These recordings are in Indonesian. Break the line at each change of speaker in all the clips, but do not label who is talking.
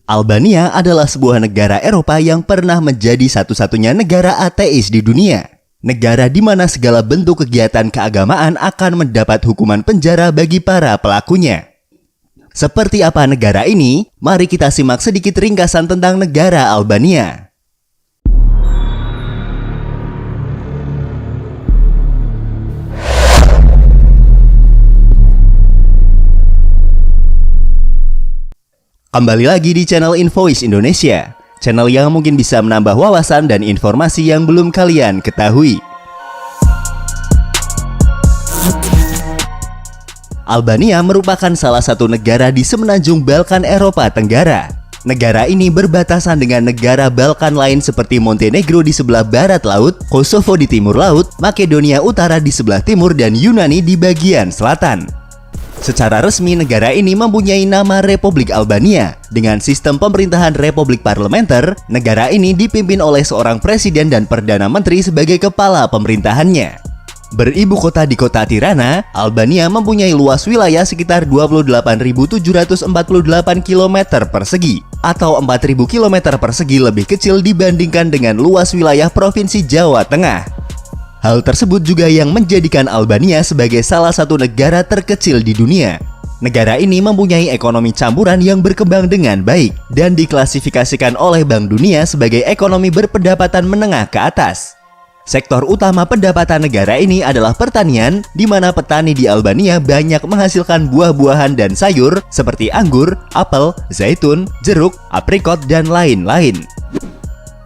Albania adalah sebuah negara Eropa yang pernah menjadi satu-satunya negara ateis di dunia. Negara di mana segala bentuk kegiatan keagamaan akan mendapat hukuman penjara bagi para pelakunya. Seperti apa negara ini? Mari kita simak sedikit ringkasan tentang negara Albania. Kembali lagi di channel Invoice Indonesia, channel yang mungkin bisa menambah wawasan dan informasi yang belum kalian ketahui. Albania merupakan salah satu negara di semenanjung Balkan Eropa Tenggara. Negara ini berbatasan dengan negara Balkan lain seperti Montenegro di sebelah barat laut, Kosovo di timur laut, Makedonia Utara di sebelah timur, dan Yunani di bagian selatan. Secara resmi, negara ini mempunyai nama Republik Albania. Dengan sistem pemerintahan republik parlementer, negara ini dipimpin oleh seorang presiden dan perdana menteri sebagai kepala pemerintahannya. Beribu kota di kota Tirana, Albania mempunyai luas wilayah sekitar 28.748 km persegi, atau 4.000 km persegi lebih kecil dibandingkan dengan luas wilayah Provinsi Jawa Tengah. Hal tersebut juga yang menjadikan Albania sebagai salah satu negara terkecil di dunia. Negara ini mempunyai ekonomi campuran yang berkembang dengan baik dan diklasifikasikan oleh Bank Dunia sebagai ekonomi berpendapatan menengah ke atas. Sektor utama pendapatan negara ini adalah pertanian, di mana petani di Albania banyak menghasilkan buah-buahan dan sayur seperti anggur, apel, zaitun, jeruk, aprikot, dan lain-lain.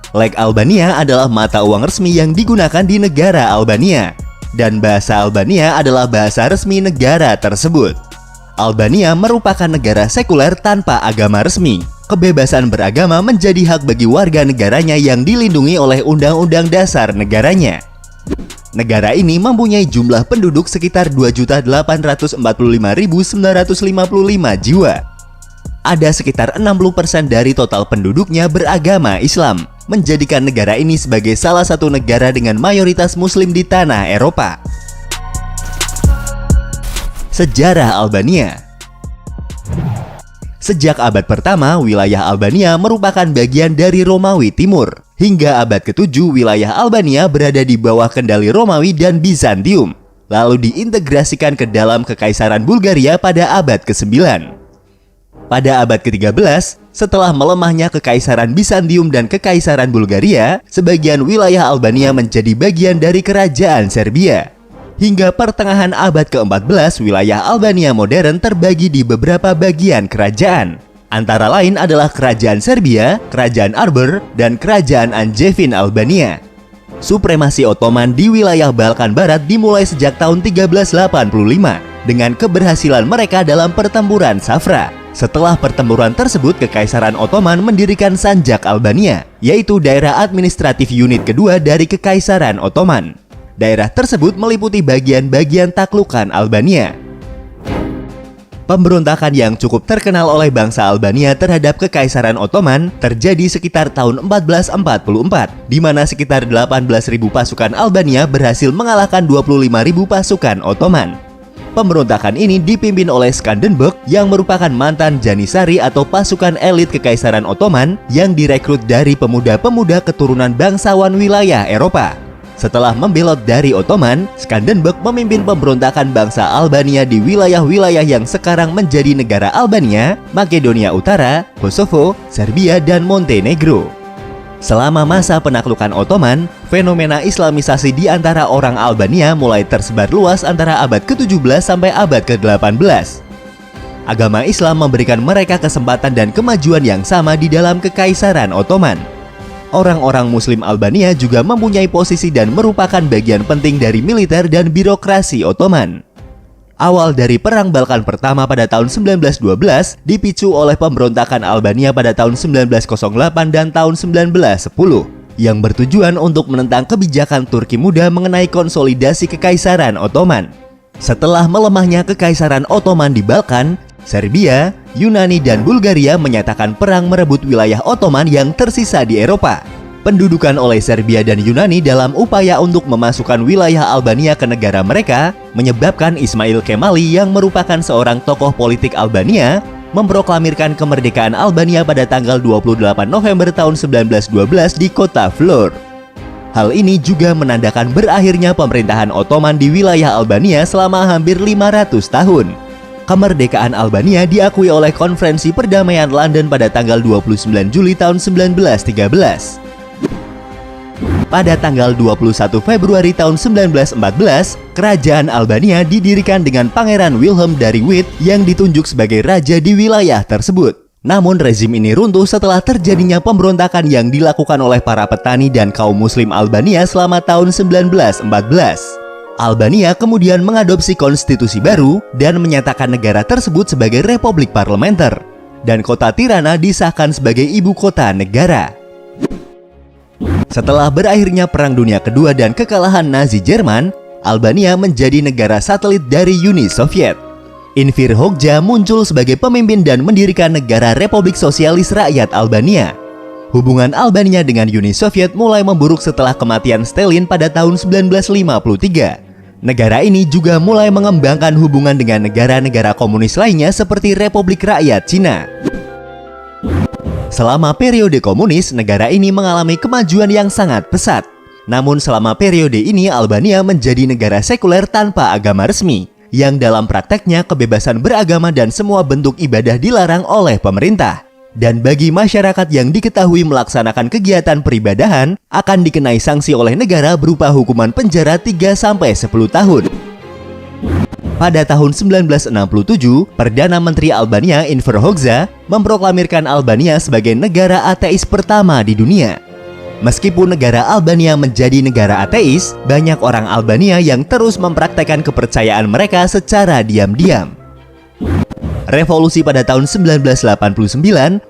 Lek Albania adalah mata uang resmi yang digunakan di negara Albania, dan bahasa Albania adalah bahasa resmi negara tersebut. Albania merupakan negara sekuler tanpa agama resmi. Kebebasan beragama menjadi hak bagi warga negaranya yang dilindungi oleh Undang-Undang Dasar negaranya. Negara ini mempunyai jumlah penduduk sekitar 2.845.955 jiwa. Ada sekitar 60% dari total penduduknya beragama Islam, menjadikan negara ini sebagai salah satu negara dengan mayoritas Muslim di tanah Eropa. Sejarah Albania. Sejak abad pertama, wilayah Albania merupakan bagian dari Romawi Timur. Hingga abad ke-7, wilayah Albania berada di bawah kendali Romawi dan Bizantium, lalu diintegrasikan ke dalam Kekaisaran Bulgaria pada abad ke-9. Pada abad ke-13, setelah melemahnya Kekaisaran Bizantium dan Kekaisaran Bulgaria, sebagian wilayah Albania menjadi bagian dari Kerajaan Serbia. Hingga pertengahan abad ke-14, wilayah Albania modern terbagi di beberapa bagian kerajaan. Antara lain adalah Kerajaan Serbia, Kerajaan Arber, dan Kerajaan Anjevin Albania. Supremasi Ottoman di wilayah Balkan Barat dimulai sejak tahun 1385 dengan keberhasilan mereka dalam pertempuran Safra. Setelah pertempuran tersebut, Kekaisaran Ottoman mendirikan Sanjak Albania, yaitu daerah administratif unit kedua dari Kekaisaran Ottoman. Daerah tersebut meliputi bagian-bagian taklukan Albania. Pemberontakan yang cukup terkenal oleh bangsa Albania terhadap Kekaisaran Ottoman terjadi sekitar tahun 1444, di mana sekitar 18.000 pasukan Albania berhasil mengalahkan 25.000 pasukan Ottoman. Pemberontakan ini dipimpin oleh Skanderbeg yang merupakan mantan Janissary atau pasukan elit Kekaisaran Ottoman yang direkrut dari pemuda-pemuda keturunan bangsawan wilayah Eropa. Setelah membelot dari Ottoman, Skanderbeg memimpin pemberontakan bangsa Albania di wilayah-wilayah yang sekarang menjadi negara Albania, Makedonia Utara, Kosovo, Serbia, dan Montenegro. Selama masa penaklukan Ottoman, fenomena Islamisasi di antara orang Albania mulai tersebar luas antara abad ke-17 sampai abad ke-18. Agama Islam memberikan mereka kesempatan dan kemajuan yang sama di dalam Kekaisaran Ottoman. Orang-orang Muslim Albania juga mempunyai posisi dan merupakan bagian penting dari militer dan birokrasi Ottoman. Awal dari Perang Balkan Pertama pada tahun 1912 dipicu oleh pemberontakan Albania pada tahun 1908 dan tahun 1910 yang bertujuan untuk menentang kebijakan Turki muda mengenai konsolidasi Kekaisaran Ottoman. Setelah melemahnya Kekaisaran Ottoman di Balkan, Serbia, Yunani, dan Bulgaria menyatakan perang merebut wilayah Ottoman yang tersisa di Eropa. Pendudukan oleh Serbia dan Yunani dalam upaya untuk memasukkan wilayah Albania ke negara mereka menyebabkan Ismail Kemali yang merupakan seorang tokoh politik Albania memproklamirkan kemerdekaan Albania pada tanggal 28 November tahun 1912 di kota Vlor. Hal ini juga menandakan berakhirnya pemerintahan Ottoman di wilayah Albania selama hampir 500 tahun. Kemerdekaan Albania diakui oleh Konferensi Perdamaian London pada tanggal 29 Juli tahun 1913. Pada tanggal 21 Februari tahun 1914, Kerajaan Albania didirikan dengan Pangeran Wilhelm dari Witt yang ditunjuk sebagai raja di wilayah tersebut. Namun rezim ini runtuh setelah terjadinya pemberontakan yang dilakukan oleh para petani dan kaum muslim Albania selama tahun 1914. Albania kemudian mengadopsi konstitusi baru dan menyatakan negara tersebut sebagai republik parlementer, dan kota Tirana disahkan sebagai ibu kota negara. Setelah berakhirnya Perang Dunia Kedua dan kekalahan Nazi Jerman, Albania menjadi negara satelit dari Uni Soviet. Enver Hoxha muncul sebagai pemimpin dan mendirikan negara Republik Sosialis Rakyat Albania. Hubungan Albania dengan Uni Soviet mulai memburuk setelah kematian Stalin pada tahun 1953. Negara ini juga mulai mengembangkan hubungan dengan negara-negara komunis lainnya seperti Republik Rakyat Cina. Selama periode komunis, negara ini mengalami kemajuan yang sangat pesat. Namun selama periode ini Albania menjadi negara sekuler tanpa agama resmi, yang dalam prakteknya kebebasan beragama dan semua bentuk ibadah dilarang oleh pemerintah. Dan bagi masyarakat yang diketahui melaksanakan kegiatan peribadahan, akan dikenai sanksi oleh negara berupa hukuman penjara 3-10 tahun. Pada tahun 1967, Perdana Menteri Albania Enver Hoxha memproklamirkan Albania sebagai negara ateis pertama di dunia. Meskipun negara Albania menjadi negara ateis, banyak orang Albania yang terus mempraktekkan kepercayaan mereka secara diam-diam. Revolusi pada tahun 1989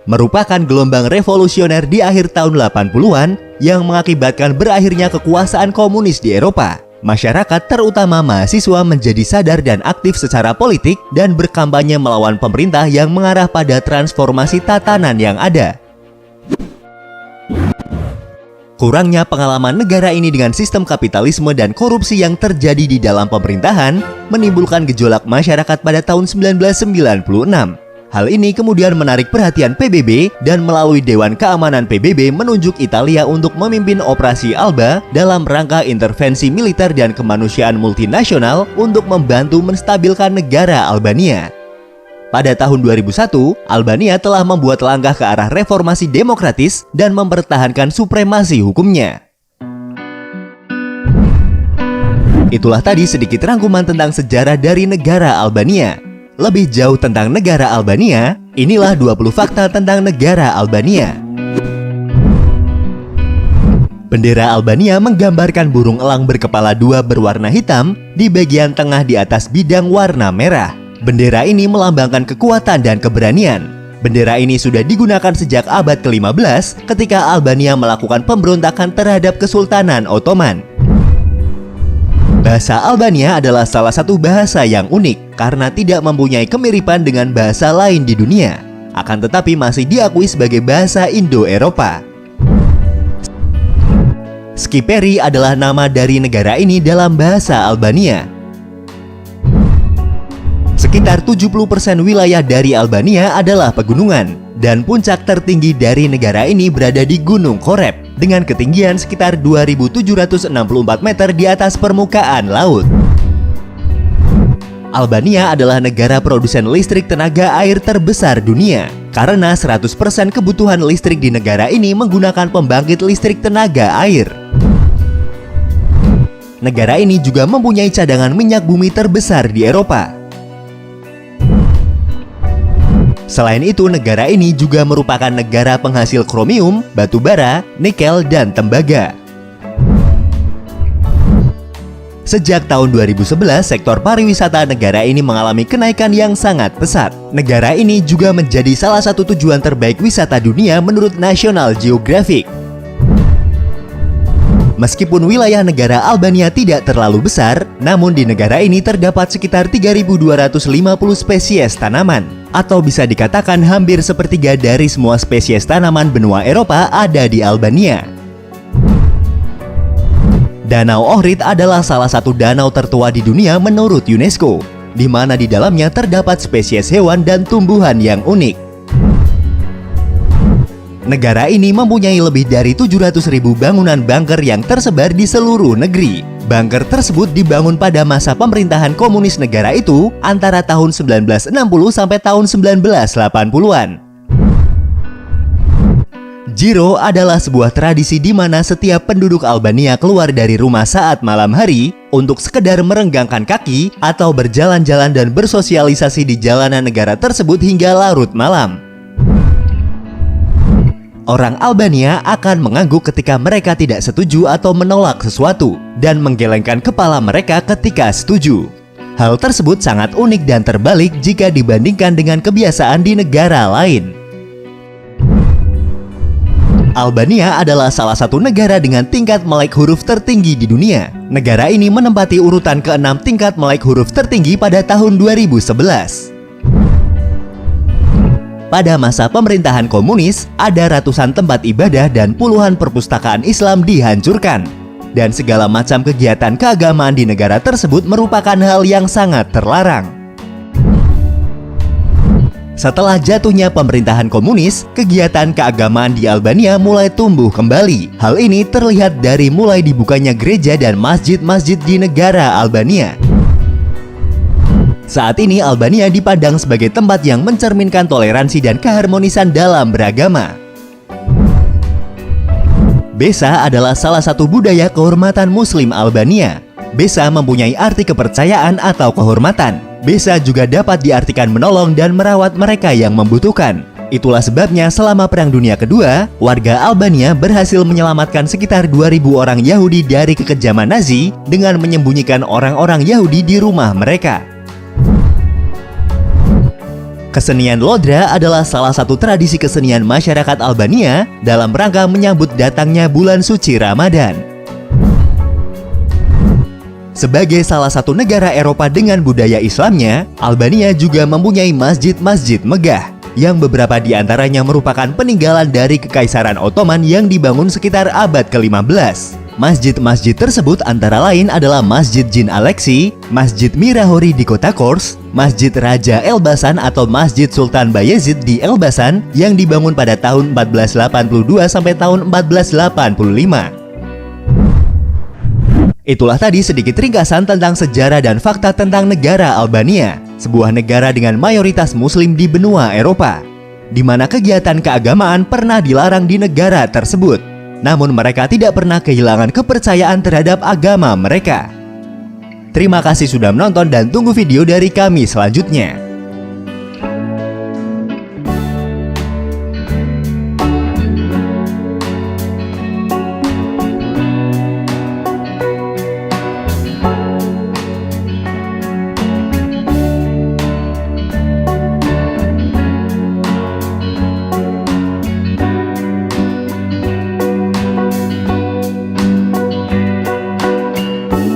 merupakan gelombang revolusioner di akhir tahun 80-an yang mengakibatkan berakhirnya kekuasaan komunis di Eropa. Masyarakat, terutama mahasiswa, menjadi sadar dan aktif secara politik dan berkampanye melawan pemerintah yang mengarah pada transformasi tatanan yang ada. Kurangnya pengalaman negara ini dengan sistem kapitalisme dan korupsi yang terjadi di dalam pemerintahan menimbulkan gejolak masyarakat pada tahun 1996. Hal ini kemudian menarik perhatian PBB dan melalui Dewan Keamanan PBB menunjuk Italia untuk memimpin Operasi Alba dalam rangka intervensi militer dan kemanusiaan multinasional untuk membantu menstabilkan negara Albania. Pada tahun 2001, Albania telah membuat langkah ke arah reformasi demokratis dan mempertahankan supremasi hukumnya. Itulah tadi sedikit rangkuman tentang sejarah dari negara Albania. Lebih jauh tentang negara Albania, inilah 20 fakta tentang negara Albania. Bendera Albania menggambarkan burung elang berkepala dua berwarna hitam di bagian tengah di atas bidang warna merah. Bendera ini melambangkan kekuatan dan keberanian. Bendera ini sudah digunakan sejak abad ke-15 ketika Albania melakukan pemberontakan terhadap Kesultanan Ottoman. Bahasa Albania adalah salah satu bahasa yang unik karena tidak mempunyai kemiripan dengan bahasa lain di dunia, akan tetapi masih diakui sebagai bahasa Indo-Eropa. Skiperi adalah nama dari negara ini dalam bahasa Albania. Sekitar 70% wilayah dari Albania adalah pegunungan, dan puncak tertinggi dari negara ini berada di Gunung Koreb dengan ketinggian sekitar 2.764 meter di atas permukaan laut. Albania adalah negara produsen listrik tenaga air terbesar dunia karena 100% kebutuhan listrik di negara ini menggunakan pembangkit listrik tenaga air. Negara ini juga mempunyai cadangan minyak bumi terbesar di Eropa. Selain itu, negara ini juga merupakan negara penghasil kromium, batu bara, nikel, dan tembaga. Sejak tahun 2011, sektor pariwisata negara ini mengalami kenaikan yang sangat pesat. Negara ini juga menjadi salah satu tujuan terbaik wisata dunia menurut National Geographic. Meskipun wilayah negara Albania tidak terlalu besar, namun di negara ini terdapat sekitar 3.250 spesies tanaman, atau bisa dikatakan hampir sepertiga dari semua spesies tanaman benua Eropa ada di Albania. Danau Ohrid adalah salah satu danau tertua di dunia menurut UNESCO. di mana di dalamnya terdapat spesies hewan dan tumbuhan yang unik. Negara ini mempunyai lebih dari 700.000 bangunan bunker yang tersebar di seluruh negeri. Bunker tersebut dibangun pada masa pemerintahan komunis negara itu antara tahun 1960 sampai tahun 1980-an. Giro adalah sebuah tradisi di mana setiap penduduk Albania keluar dari rumah saat malam hari untuk sekedar merenggangkan kaki atau berjalan-jalan dan bersosialisasi di jalanan negara tersebut hingga larut malam. Orang Albania akan mengangguk ketika mereka tidak setuju atau menolak sesuatu dan menggelengkan kepala mereka ketika setuju. Hal tersebut sangat unik dan terbalik jika dibandingkan dengan kebiasaan di negara lain. Albania adalah salah satu negara dengan tingkat melek huruf tertinggi di dunia. Negara ini menempati urutan ke-6 tingkat melek huruf tertinggi pada tahun 2011. Pada masa pemerintahan komunis, ada ratusan tempat ibadah dan puluhan perpustakaan Islam dihancurkan. Dan segala macam kegiatan keagamaan di negara tersebut merupakan hal yang sangat terlarang. Setelah jatuhnya pemerintahan komunis, kegiatan keagamaan di Albania mulai tumbuh kembali. Hal ini terlihat dari mulai dibukanya gereja dan masjid-masjid di negara Albania. Saat ini Albania dipandang sebagai tempat yang mencerminkan toleransi dan keharmonisan dalam beragama. Besa adalah salah satu budaya kehormatan Muslim Albania. Besa mempunyai arti kepercayaan atau kehormatan. Besa juga dapat diartikan menolong dan merawat mereka yang membutuhkan. Itulah sebabnya selama Perang Dunia Kedua, warga Albania berhasil menyelamatkan sekitar 2.000 orang Yahudi dari kekejaman Nazi dengan menyembunyikan orang-orang Yahudi di rumah mereka. Kesenian Lodra adalah salah satu tradisi kesenian masyarakat Albania dalam rangka menyambut datangnya bulan suci Ramadan. Sebagai salah satu negara Eropa dengan budaya Islamnya, Albania juga mempunyai masjid-masjid megah, yang beberapa di antaranya merupakan peninggalan dari Kekaisaran Ottoman yang dibangun sekitar abad ke-15. Masjid-masjid tersebut antara lain adalah Masjid Jin Aleksi, Masjid Mirahori di kota Kors, Masjid Raja Elbasan atau Masjid Sultan Bayezid di Elbasan yang dibangun pada tahun 1482 sampai tahun 1485. Itulah tadi sedikit ringkasan tentang sejarah dan fakta tentang negara Albania, sebuah negara dengan mayoritas Muslim di benua Eropa, di mana kegiatan keagamaan pernah dilarang di negara tersebut. Namun mereka tidak pernah kehilangan kepercayaan terhadap agama mereka. Terima kasih sudah menonton dan tunggu video dari kami selanjutnya.